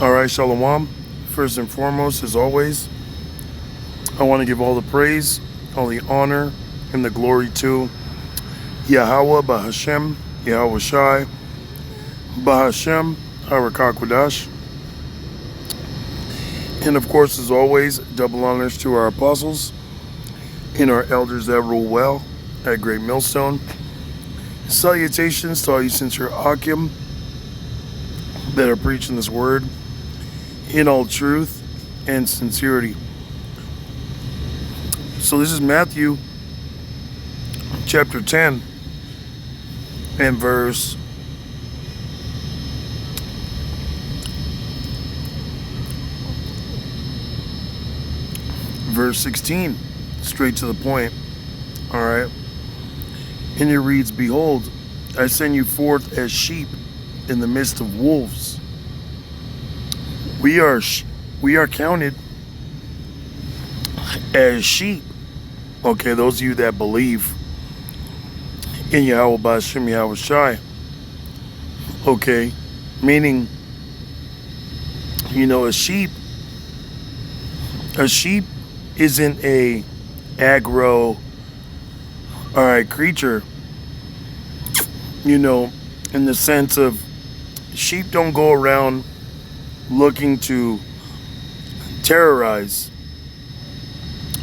All right, Shalom. First and foremost, as always, I want to give all the praise, all the honor, and the glory to Yahweh Bahashem, Yahweh Shai, Bahashem, Harakakwadash. And of course, as always, double honors to our apostles and our elders that rule well at Great Millstone. Salutations to all you sincere Akim that are preaching this word in all truth and sincerity. So this is Matthew chapter 10 and verse 16, straight to the point. All right. And it reads, "Behold, I send you forth as sheep in the midst of wolves." We are counted as sheep. Okay, those of you that believe in Yahweh Ba'ashem Yahweh Shai. Okay, meaning, a sheep isn't a aggro, creature, in the sense of sheep don't go around looking to terrorize.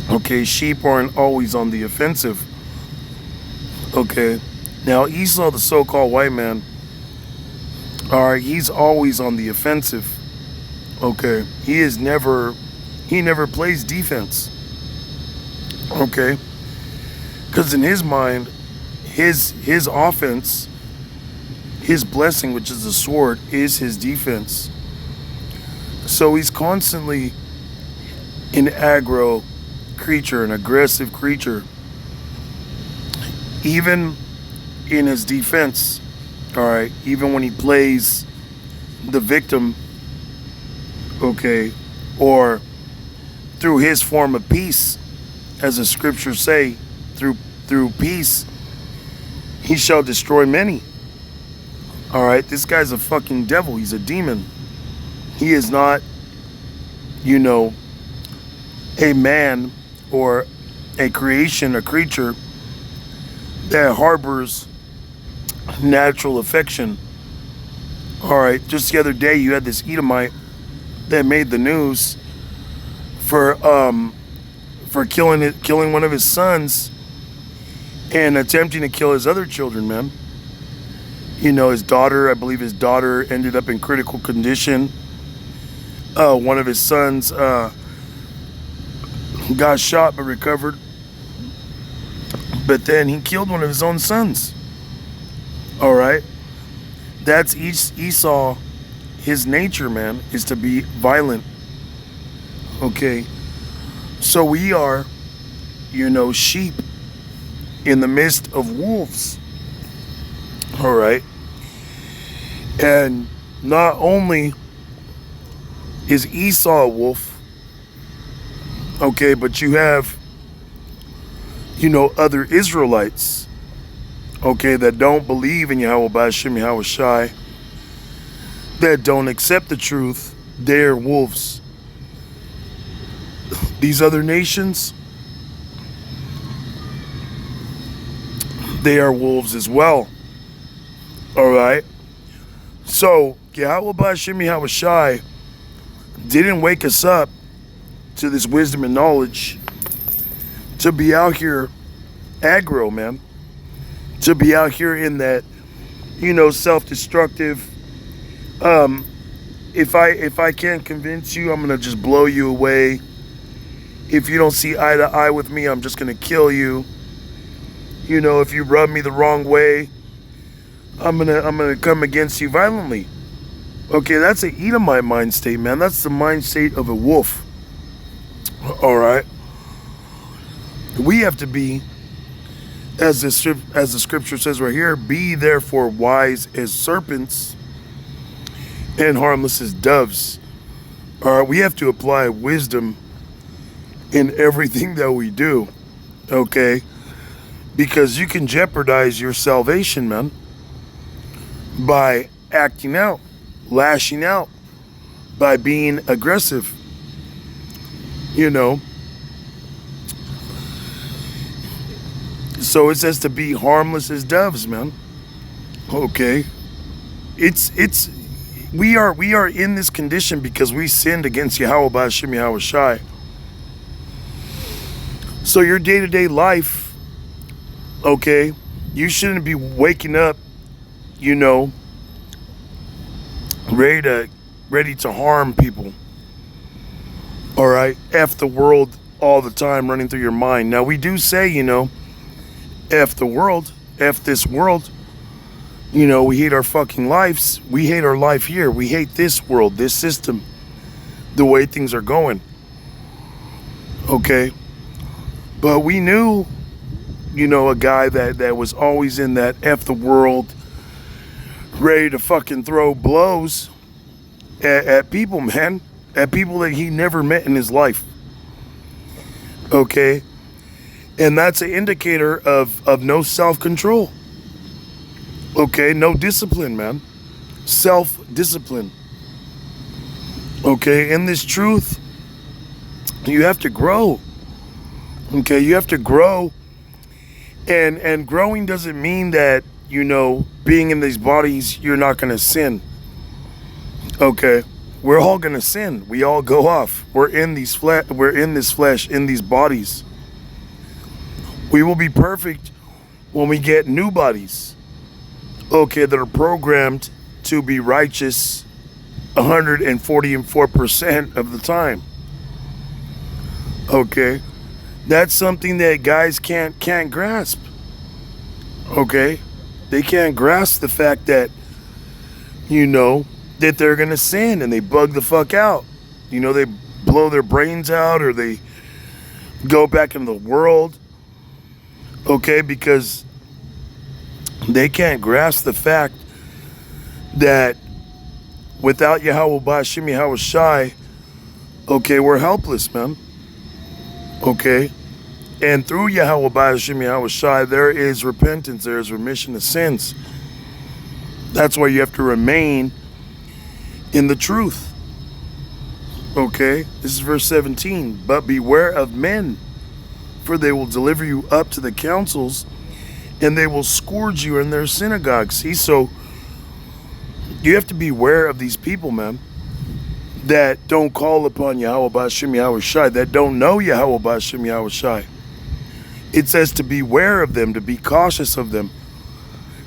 Okay, sheep aren't always on the offensive. Okay, now Esau, the so-called white man, he's always on the offensive. Okay, he never plays defense. Okay, because in his mind, his offense, his blessing, which is the sword, is his defense. So he's constantly an aggro creature, an aggressive creature, even in his defense. All right, even when he plays the victim, okay, or through his form of peace, as the scriptures say, through peace, he shall destroy many. All right, this guy's a fucking devil. He's a demon. He is not, a man or a creation, a creature that harbors natural affection. All right, just the other day you had this Edomite that made the news for killing one of his sons and attempting to kill his other children, man. His daughter, I believe his daughter ended up in critical condition. One of his sons got shot but recovered. But then he killed one of his own sons. All right. That's Esau. His nature, man, is to be violent. Okay. So we are, sheep in the midst of wolves. All right. And not only is Esau a wolf, okay, but you have, other Israelites, okay, that don't believe in Yahweh Ba'ashem Yahweh Shai, that don't accept the truth. They're wolves. These other nations, they are wolves as well. All right. So Yahweh Ba'ashem Yahweh Shai didn't wake us up to this wisdom and knowledge to be out here aggro, man. To be out here in that, self-destructive. If I can't convince you, I'm gonna just blow you away. If you don't see eye to eye with me, I'm just gonna kill you. If you rub me the wrong way, I'm gonna come against you violently. Okay, that's an Edomite mind state, man. That's the mind state of a wolf. All right. We have to be, as the scripture says right here, be therefore wise as serpents and harmless as doves. All right, we have to apply wisdom in everything that we do. Okay, because you can jeopardize your salvation, man, by acting out, lashing out, by being aggressive. You know, so it says to be harmless as doves, man. Okay, it's we are in this condition because we sinned against Yahweh Ba'ashem Yahweh Shai. So your day-to-day life, okay, you shouldn't be waking up, you know, ready to harm people. All right, F the world all the time running through your mind. Now we do say, you know, F the world, F this world. You know, we hate our fucking lives. We hate our life here. We hate this world, this system, the way things are going. Okay. But we knew, you know, a guy that was always in that F the world, ready to fucking throw blows at people, man. At people that he never met in his life. Okay. And that's an indicator of no self-control. Okay, no discipline, man. Self-discipline. Okay, in this truth, you have to grow. Okay, you have to grow. And growing doesn't mean that, you know, being in these bodies, you're not going to sin. Okay, we're all going to sin. We all go off. We're in this flesh, in these bodies. We will be perfect when we get new bodies. Okay, that are programmed to be righteous 144% of the time. Okay, that's something that guys can't grasp. Okay, they can't grasp the fact that, you know, that they're gonna sin and they bug the fuck out. You know, they blow their brains out or they go back into the world. Okay, because they can't grasp the fact that without Yahweh Ba'ashem Yahweh Shai, okay, we're helpless, man. Okay? And through Yahweh Ba'ashem Yahweh Shai, there is repentance, there is remission of sins. That's why you have to remain in the truth. Okay? This is verse 17. But beware of men, for they will deliver you up to the councils, and they will scourge you in their synagogues. See, so you have to beware of these people, man, that don't call upon Yahweh Ba'ashem Yahweh Shai, that don't know Yahweh Ba'ashem Yahweh Shai. It says to beware of them, to be cautious of them,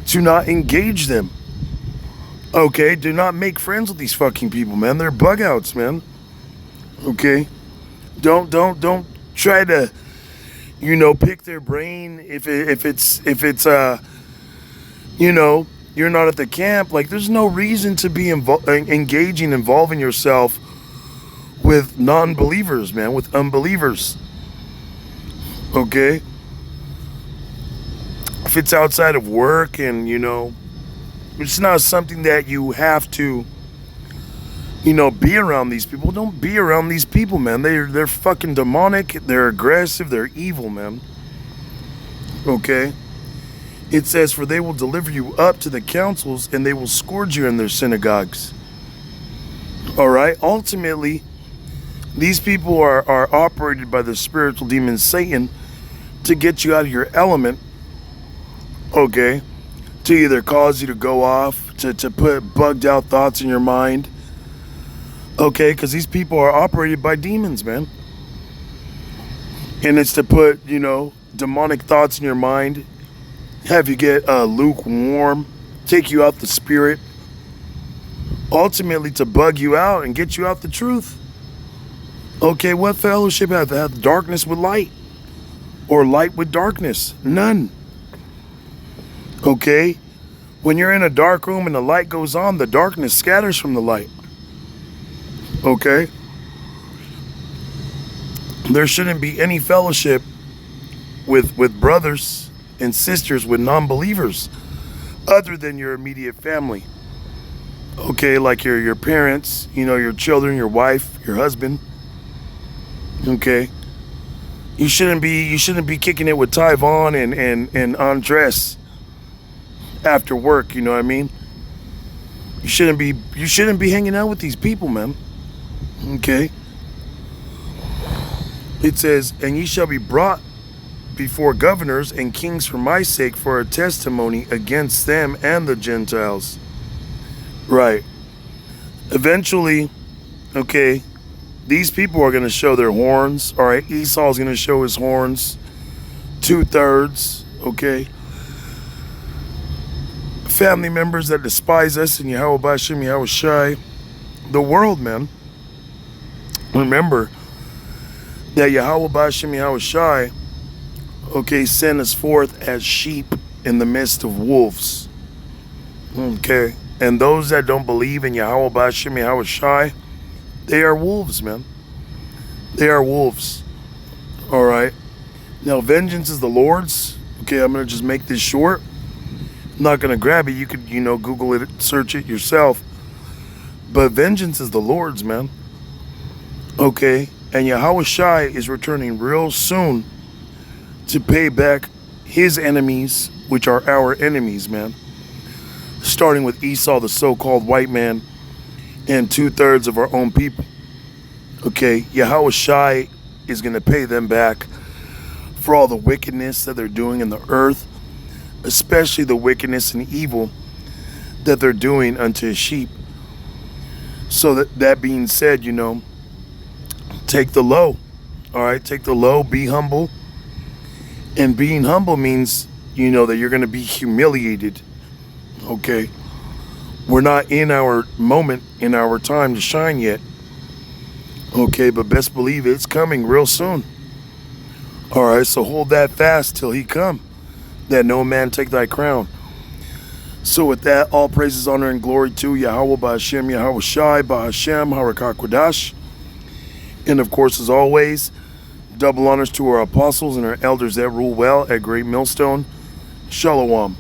to not engage them. Okay, do not make friends with these fucking people, man. They're bug outs, man. Okay, don't try to, you know, pick their brain if it's you know, you're not at the camp. Like, there's no reason to be involving yourself with non-believers, man, with unbelievers. Okay, if it's outside of work and, you know, it's not something that you have to, you know, be around these people. Don't be around these people, man. They're fucking demonic. They're aggressive. They're evil, man. Okay? It says, for they will deliver you up to the councils and they will scourge you in their synagogues. All right? Ultimately, these people are operated by the spiritual demon Satan to get you out of your element. Okay? To either cause you to go off, to put bugged out thoughts in your mind. Okay, because these people are operated by demons, man. And it's to put, you know, demonic thoughts in your mind, have you get lukewarm, take you out the spirit, ultimately to bug you out and get you out the truth. Okay, what fellowship hath darkness with light? Or light with darkness? None. Okay, when you're in a dark room and the light goes on, the darkness scatters from the light. Okay, there shouldn't be any fellowship with brothers and sisters, with non-believers, other than your immediate family. Okay, like your parents, you know, your children, your wife, your husband. Okay, you shouldn't be kicking it with Tyvon and Andres after work. You know what I mean? You shouldn't be hanging out with these people, man. Okay. It says, and ye shall be brought before governors and kings for my sake for a testimony against them and the Gentiles. Right. Eventually, okay, these people are going to show their horns. All right, Esau's going to show his horns. 2/3, okay. Family members that despise us in Yahweh Bashim Yahweh Shai. The world, man. Remember that Yahweh Bashim Yahweh Shai, okay, sent us forth as sheep in the midst of wolves. Okay. And those that don't believe in Yahweh Bashim Yahweh Shai, they are wolves, man. They are wolves. All right. Now, vengeance is the Lord's. Okay, I'm going to just make this short. I'm not going to grab it. You could, Google it, search it yourself. But vengeance is the Lord's, man. Okay. And Yahweh Shai is returning real soon to pay back his enemies, which are our enemies, man. Starting with Esau, the so-called white man, and 2/3 of our own people. Okay, Yahweh Shai is going to pay them back for all the wickedness that they're doing in the earth, especially the wickedness and evil that they're doing unto his sheep. So that being said, take the low. All right, take the low, be humble. And being humble means, that you're going to be humiliated. Okay, we're not in our moment, in our time to shine yet. Okay, but best believe it's coming real soon. All right, so hold that fast till he come, that no man take thy crown. So with that, all praises, honor, and glory to Yahweh Ba'Hashem, Yahweh Shai, Ba'Hashem, Harakah Kodash. And of course, as always, double honors to our apostles and our elders that rule well at Great Millstone. Shalom.